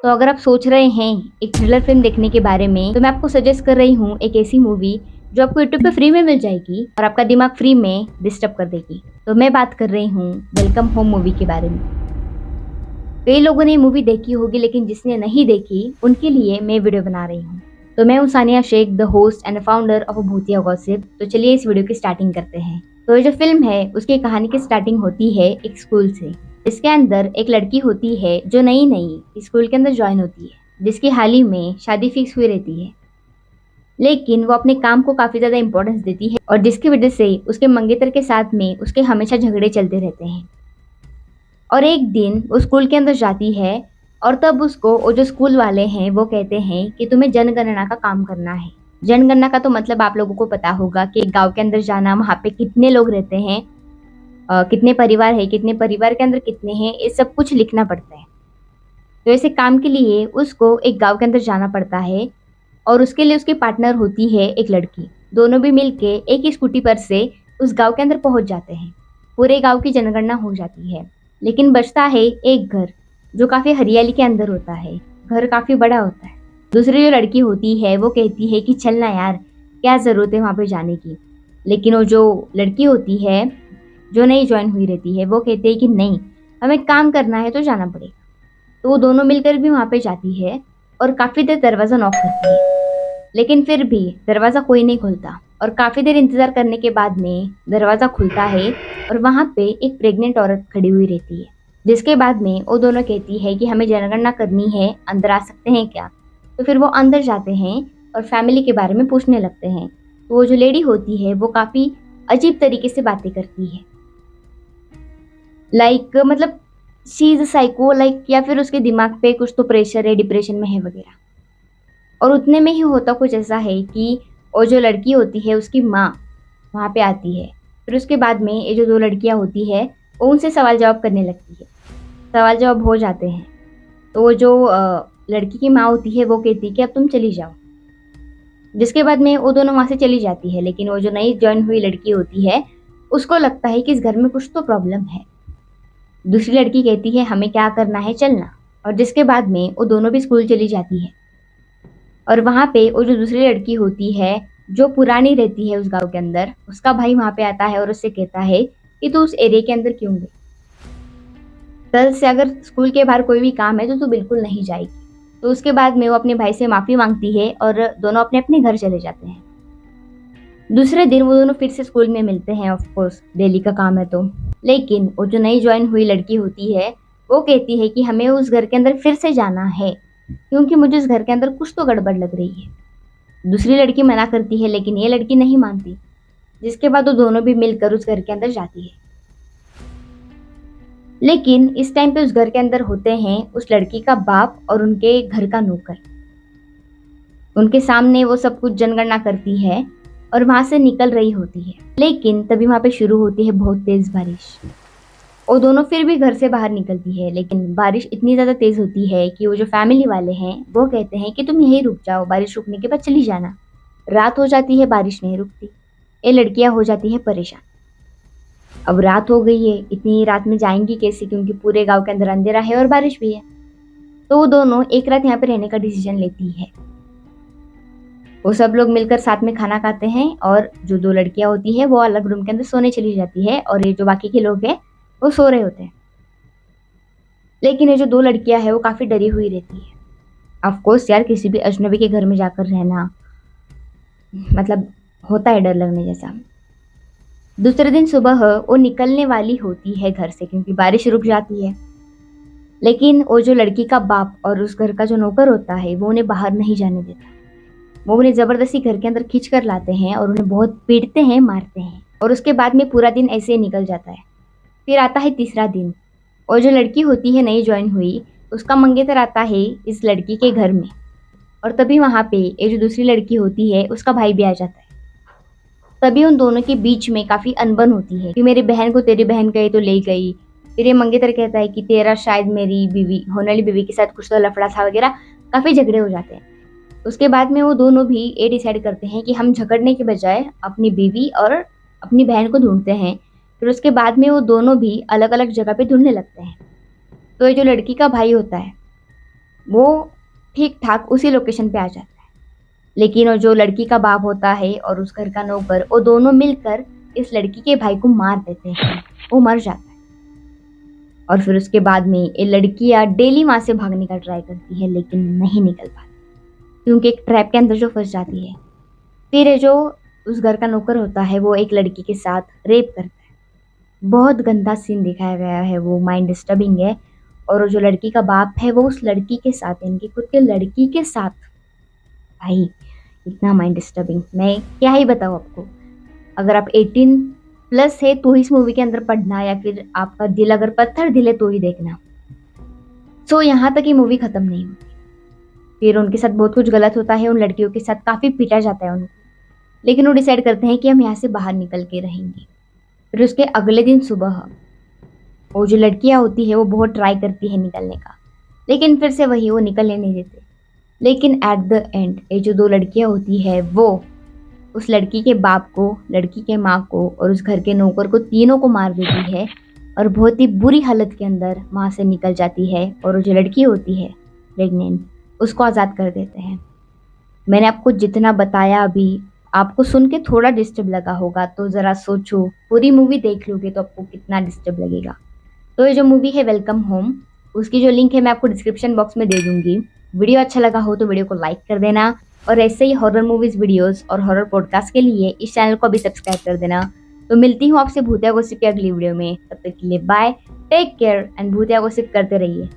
तो अगर आप सोच रहे हैं एक थ्रिलर फिल्म देखने के बारे में, तो मैं आपको सजेस्ट कर रही हूँ एक ऐसी मूवी जो आपको यूट्यूब पे फ्री में मिल जाएगी और आपका दिमाग फ्री में डिस्टर्ब कर देगी। तो मैं बात कर रही हूँ वेलकम होम मूवी के बारे में। कई लोगों ने ये मूवी देखी होगी, लेकिन जिसने नहीं देखी उनके लिए मैं वीडियो बना रही हूँ। तो मैं हूँ Sania Shaikh, the host and founder of Bhootiya gossip. तो चलिए इस वीडियो की स्टार्टिंग करते हैं। तो ये जो फिल्म है उसकी कहानी की स्टार्टिंग होती है एक स्कूल से। इसके अंदर एक लड़की होती है जो नई नई स्कूल के अंदर ज्वाइन होती है, जिसकी हाल ही में शादी फिक्स हुई रहती है। लेकिन वो अपने काम को काफी ज्यादा इंपॉर्टेंस देती है और जिसकी वजह से उसके मंगेतर के साथ में उसके हमेशा झगड़े चलते रहते हैं। और एक दिन वो स्कूल के अंदर जाती है और तब उसको वो जो स्कूल वाले हैं वो कहते हैं कि तुम्हें जनगणना का काम करना है। जनगणना का तो मतलब आप लोगों को पता होगा कि एक गांव के अंदर जाना, वहां पे कितने लोग रहते हैं, कितने परिवार है, कितने परिवार के अंदर कितने हैं, ये सब कुछ लिखना पड़ता है। तो ऐसे काम के लिए उसको एक गांव के अंदर जाना पड़ता है और उसके लिए उसकी पार्टनर होती है एक लड़की। दोनों भी मिलके एक ही स्कूटी पर से उस गांव के अंदर पहुंच जाते हैं। पूरे गांव की जनगणना हो जाती है, लेकिन बचता है एक घर जो काफी हरियाली के अंदर होता है। घर काफी बड़ा होता है। दूसरी जो लड़की होती है वो कहती है कि चलना यार, क्या जरूरत है वहां पे जाने की। लेकिन वो जो लड़की होती है जो नई ज्वाइन हुई रहती है वो कहती है कि नहीं, हमें काम करना है तो जाना पड़ेगा। तो वो दोनों मिलकर भी वहां पे जाती है और काफी देर दरवाजा नॉक करती है, लेकिन फिर भी दरवाजा कोई नहीं खोलता। और काफी देर इंतजार करने के बाद में दरवाजा खुलता है और वहां पे एक प्रेग्नेंट औरत खड़ी हुई रहती है। जिसके बाद में वो दोनों कहती है कि हमें जनगणना करनी है, अंदर आ सकते हैं क्या। तो फिर वो अंदर जाते हैं और फैमिली के बारे में पूछने लगते हैं। तो वो जो लेडी होती है वो काफी अजीब तरीके से बातें करती है, मतलब शी इज साइको लाइक, या फिर उसके दिमाग पे कुछ तो प्रेशर है, डिप्रेशन में है वगैरह। और उतने में ही होता कुछ ऐसा है कि वो जो लड़की होती है उसकी माँ वहाँ पे आती है। फिर उसके बाद में ये जो दो लड़कियाँ होती है वो उनसे सवाल जवाब करने लगती है। सवाल जवाब हो जाते हैं तो वो जो लड़की की माँ होती है वो कहती है कि अब तुम चली जाओ। जिसके बाद में वो दोनों वहाँ से चली जाती है। लेकिन वो जो नई ज्वाइन हुई लड़की होती है उसको लगता है कि इस घर में कुछ तो प्रॉब्लम है। दूसरी लड़की कहती है हमें क्या करना है, चलना। और जिसके बाद में वो दोनों भी स्कूल चली जाती है। और वहां पे वो जो दूसरी लड़की होती है जो पुरानी रहती है उस गांव के अंदर, उसका भाई वहां पे आता है और उससे कहता है कि तू उस एरिया के अंदर क्यों गई। कल से अगर स्कूल के बाहर कोई भी काम है तो तू बिल्कुल नहीं जाएगी। तो उसके बाद में वो अपने भाई से माफी मांगती है और दोनों अपने अपने घर चले जाते हैं। दूसरे दिन वो दोनों फिर से स्कूल में मिलते हैं, ऑफ कोर्स डेली का काम है तो। लेकिन वो जो नई ज्वाइन हुई लड़की होती है वो कहती है कि हमें उस घर के अंदर फिर से जाना है, क्योंकि मुझे उस घर के अंदर कुछ तो गड़बड़ लग रही है। दूसरी लड़की मना करती है लेकिन ये लड़की नहीं मानती। जिसके बाद वो दोनों भी मिलकर उस घर के अंदर जाती है। लेकिन इस टाइम पे उस घर के अंदर होते हैं उस लड़की का बाप और उनके घर का नौकर। उनके सामने वो सब कुछ जनगणना करती है और वहां से निकल रही होती है। लेकिन तभी वहां पे शुरू होती है बहुत तेज बारिश। वो दोनों फिर भी घर से बाहर निकलती है, लेकिन बारिश इतनी ज्यादा तेज होती है कि वो जो फैमिली वाले हैं वो कहते हैं कि तुम यहीं रुक जाओ, बारिश रुकने के बाद चली जाना। रात हो जाती है, बारिश नहीं रुकती। ये लड़कियां हो जाती है परेशान। अब रात हो गई है, इतनी रात में जाएंगी कैसे, क्योंकि पूरे गांव के अंदर अंधेरा है और बारिश भी है। तो वो दोनों एक रात यहाँ पे रहने का डिसीजन लेती है। वो सब लोग मिलकर साथ में खाना खाते हैं और जो दो लड़कियां होती है वो अलग रूम के अंदर सोने चली जाती है और ये जो बाकी के लोग हैं वो सो रहे होते हैं। लेकिन ये जो दो लड़कियां हैं वो काफी डरी हुई रहती है। ऑफ कोर्स यार, किसी भी अजनबी के घर में जाकर रहना मतलब होता है डर लगने जैसा। दूसरे दिन सुबह वो निकलने वाली होती है घर से, क्योंकि बारिश रुक जाती है। लेकिन वो जो लड़की का बाप और उस घर का जो नौकर होता है वो उन्हें बाहर नहीं जाने देता। वो उन्हें जबरदस्ती घर के अंदर खींच कर लाते हैं और उन्हें बहुत पीटते हैं, मारते हैं। और उसके बाद में पूरा दिन ऐसे ही निकल जाता है। फिर आता है तीसरा दिन और जो लड़की होती है नई ज्वाइन हुई, उसका मंगेतर आता है इस लड़की के घर में। और तभी वहां पे ये जो दूसरी लड़की होती है उसका भाई भी आ जाता है। तभी उन दोनों के बीच में काफी अनबन होती है कि मेरी बहन को तेरी बहन गई तो ले गई। फिर ये मंगेतर कहता है कि तेरा शायद मेरी बीवी, होने वाली बीवी के साथ कुछ तो लफड़ा था वगैरह। काफी झगड़े हो जाते हैं। उसके बाद में वो दोनों भी ये डिसाइड करते हैं कि हम झगड़ने के बजाय अपनी बीवी और अपनी बहन को ढूंढते हैं। फिर उसके बाद में वो दोनों भी अलग अलग जगह पे ढूंढने लगते हैं। तो ये जो लड़की का भाई होता है वो ठीक ठाक उसी लोकेशन पे आ जाता है। लेकिन वो जो लड़की का बाप होता है और उस घर का नौकर, वो दोनों मिलकर इस लड़की के भाई को मार देते हैं। वो मर जाता है। और फिर उसके बाद में ये लड़कियां डेली वहां से भागने का ट्राई करती है, लेकिन नहीं निकल पाती क्योंकि एक ट्रैप के अंदर जो फंस जाती है। फिर ये जो उस घर का नौकर होता है वो एक लड़की के साथ रेप करता है। बहुत गंदा सीन दिखाया गया है, वो माइंड डिस्टर्बिंग है। और वो जो लड़की का बाप है वो उस लड़की के साथ, इनकी खुद के लड़की के साथ, भाई इतना माइंड डिस्टर्बिंग, मैं क्या ही बताऊँ आपको। अगर आप 18 प्लस है तो ही इस मूवी के अंदर पढ़ना, या फिर आपका दिल अगर पत्थर दिल है तो ही देखना। सो यहाँ तक ये मूवी खत्म नहीं होती। फिर उनके साथ बहुत कुछ गलत होता है, उन लड़कियों के साथ काफी पीटा जाता है उनको। लेकिन वो डिसाइड करते हैं कि हम यहाँ से बाहर निकल के रहेंगे। फिर उसके अगले दिन सुबह वो जो लड़कियां होती है वो बहुत ट्राई करती है निकलने का, लेकिन फिर से वही, वो निकलने नहीं देते। लेकिन एट द एंड ये जो दो लड़कियां होती है वो उस लड़की के बाप को, लड़की के माँ को और उस घर के नौकर को, तीनों को मार देती है। और बहुत ही बुरी हालत के अंदर वहां से निकल जाती है। और वो जो लड़की होती है प्रेग्नेंट, उसको आज़ाद कर देते हैं। मैंने आपको जितना बताया अभी, आपको सुन के थोड़ा डिस्टर्ब लगा होगा, तो ज़रा सोचो, पूरी मूवी देख लोगे तो आपको कितना डिस्टर्ब लगेगा। तो ये जो मूवी है वेलकम होम, उसकी जो लिंक है मैं आपको डिस्क्रिप्शन बॉक्स में दे दूंगी। वीडियो अच्छा लगा हो तो वीडियो को लाइक कर देना, और ऐसे ही हॉरर मूवीज वीडियोस और हॉरर पॉडकास्ट के लिए इस चैनल को अभी सब्सक्राइब कर देना। तो मिलती हूँ आपसे भूतिया गॉसिप की अगली वीडियो में, तब तक के लिए बाय, टेक केयर एंड भूतिया गॉसिप करते रहिए।